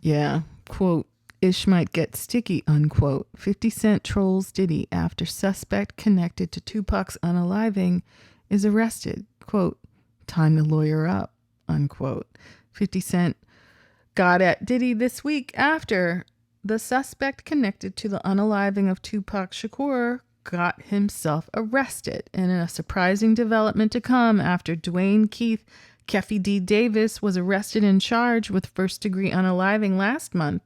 Yeah. Quote, Ish might get sticky, unquote. 50 Cent trolls Diddy after suspect connected to Tupac's unaliving is arrested. Quote, time to lawyer up, unquote. 50 Cent got at Diddy this week after the suspect connected to the unaliving of Tupac Shakur got himself arrested. In a surprising development to come after Dwayne Keith Keffe D. Davis was arrested and charged with first-degree unaliving last month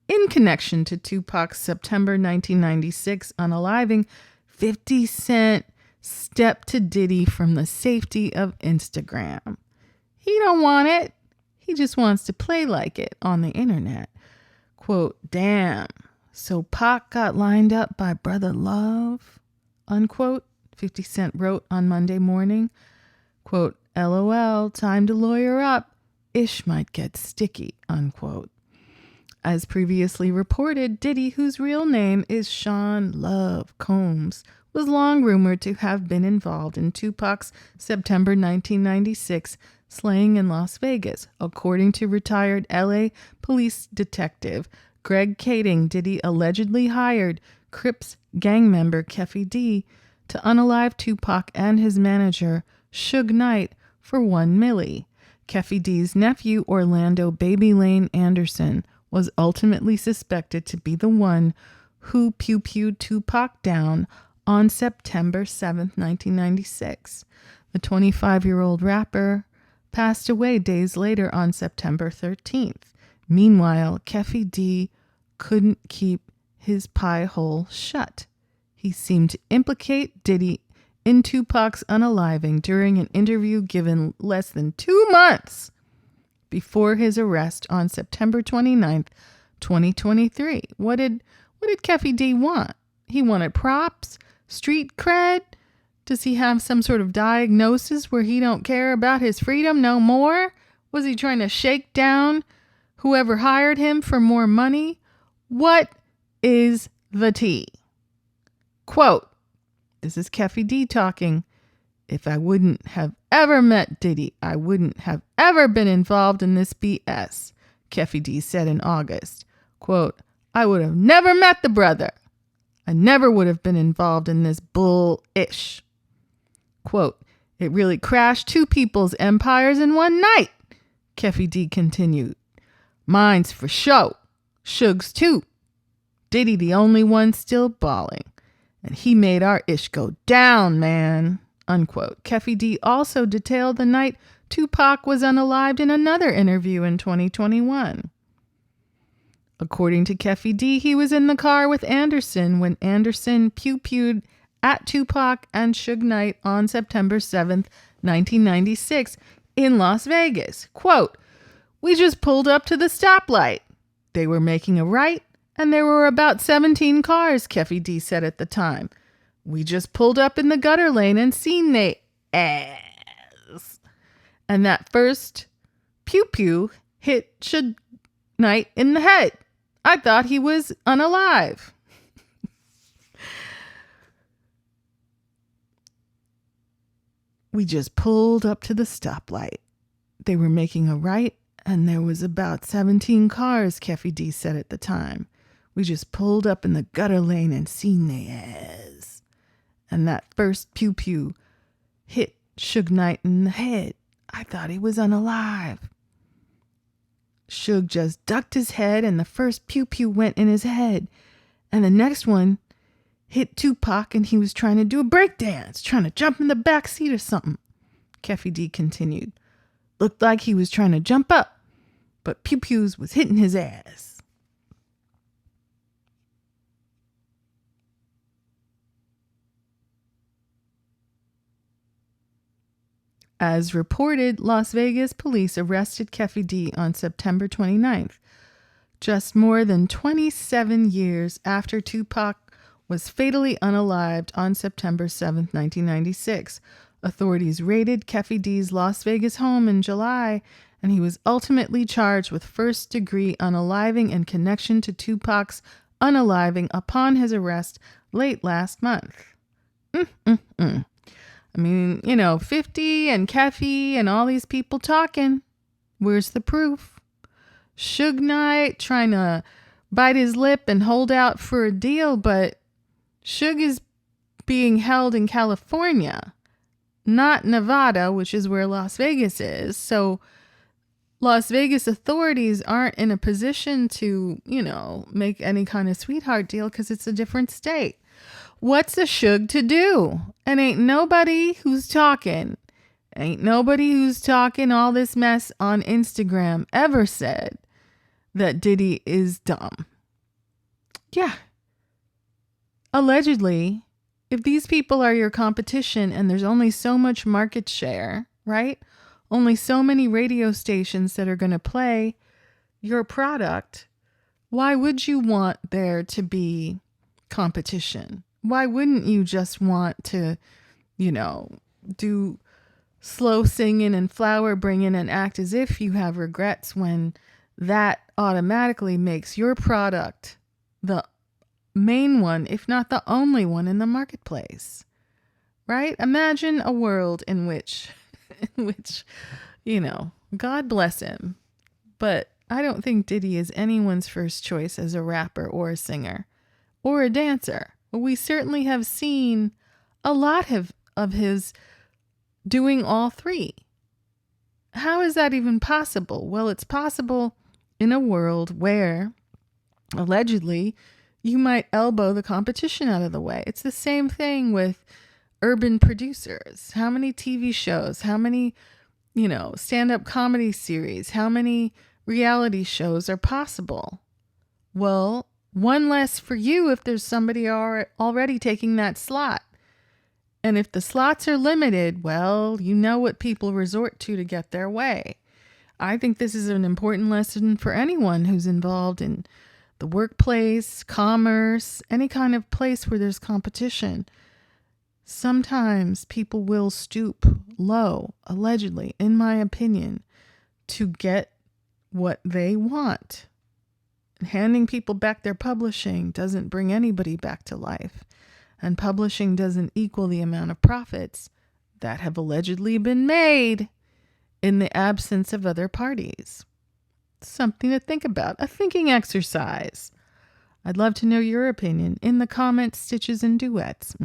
in connection to Tupac's September 1996 unaliving, 50 Cent stepped to Diddy from the safety of Instagram. He don't want it. He just wants to play like it on the internet. Quote, damn, so Pac got lined up by Brother Love, unquote, 50 Cent wrote on Monday morning. Quote, LOL, time to lawyer up. Ish might get sticky, unquote. As previously reported, Diddy, whose real name is Sean Love Combs, was long rumored to have been involved in Tupac's September 1996 slaying in Las Vegas. According to retired LA police detective Greg Kading, Diddy allegedly hired Crips gang member Keffe D to unalive Tupac and his manager Sugeknight for $1 million. Keffe D's nephew Orlando Baby Lane Anderson was ultimately suspected to be the one who pew-pewed Tupac down on September 7, 1996. The 25-year-old rapper passed away days later on September 13th. Meanwhile, Keffe D couldn't keep his pie hole shut. He seemed to implicate Diddy in Tupac's unaliving during an interview given less than 2 months before his arrest on September 29th, 2023. What did Keffe D want? He wanted props, street cred. Does he have some sort of diagnosis where he don't care about his freedom no more? Was he trying to shake down whoever hired him for more money? What is the tea? Quote, this is Keffe D talking. If I wouldn't have ever met Diddy, I wouldn't have ever been involved in this BS, Keffe D said in August. Quote, I would have never met the brother. I never would have been involved in this bull-ish. Quote, it really crashed two people's empires in one night, Keffe D continued. Mine's for show. Suge's too. Diddy the only one still balling. And he made our ish go down, man. Unquote. Keffe D also detailed the night Tupac was unalived in another interview in 2021. According to Keffe D, he was in the car with Anderson when Anderson pew-pewed at Tupac and Sugeknight on September 7th, 1996 in Las Vegas. Quote, we just pulled up to the stoplight. They were making a right and there were about 17 cars, Keffe D said at the time. We just pulled up in the gutter lane and seen they ass. And that first pew-pew hit Sugeknight in the head. I thought he was unalive. We just pulled up to the stoplight. They were making a right and there was about 17 cars, Keffe D said at the time. We just pulled up in the gutter lane and seen they ass. And that first pew-pew hit Sugeknight in the head. I thought he was unalive. Suge just ducked his head and the first pew-pew went in his head. And the next one hit Tupac and he was trying to do a breakdance, trying to jump in the back seat or something. Keffe D continued. Looked like he was trying to jump up, but pew-pews was hitting his ass. As reported, Las Vegas police arrested Keffe D on September 29th, just more than 27 years after Tupac was fatally unalived on September 7, 1996. Authorities raided Keffe D's Las Vegas home in July, and he was ultimately charged with first-degree unaliving in connection to Tupac's unaliving upon his arrest late last month. I mean, 50 and Keffe and all these people talking. Where's the proof? Sugeknight trying to bite his lip and hold out for a deal, but Suge is being held in California, not Nevada, which is where Las Vegas is. So Las Vegas authorities aren't in a position to, make any kind of sweetheart deal because it's a different state. What's a Suge to do? And ain't nobody who's talking all this mess on Instagram ever said that Diddy is dumb. Yeah. Allegedly, if these people are your competition and there's only so much market share, right? Only so many radio stations that are going to play your product, why would you want there to be competition? Why wouldn't you just want to, do slow singing and flower bringing and act as if you have regrets when that automatically makes your product the main one, if not the only one in the marketplace, right? Imagine a world in which, God bless him, but I don't think Diddy is anyone's first choice as a rapper or a singer or a dancer. We certainly have seen a lot of his doing all three. How is that even possible? Well, it's possible in a world where, allegedly, you might elbow the competition out of the way. It's the same thing with urban producers. How many TV shows, how many, stand-up comedy series, how many reality shows are possible? Well, one less for you if there's somebody already taking that slot. And if the slots are limited, well, you know what people resort to get their way. I think this is an important lesson for anyone who's involved in the workplace, commerce, any kind of place where there's competition. Sometimes people will stoop low, allegedly, in my opinion, to get what they want. Handing people back their publishing doesn't bring anybody back to life. And publishing doesn't equal the amount of profits that have allegedly been made in the absence of other parties. Something to think about, a thinking exercise. I'd love to know your opinion in the comments, stitches, and duets.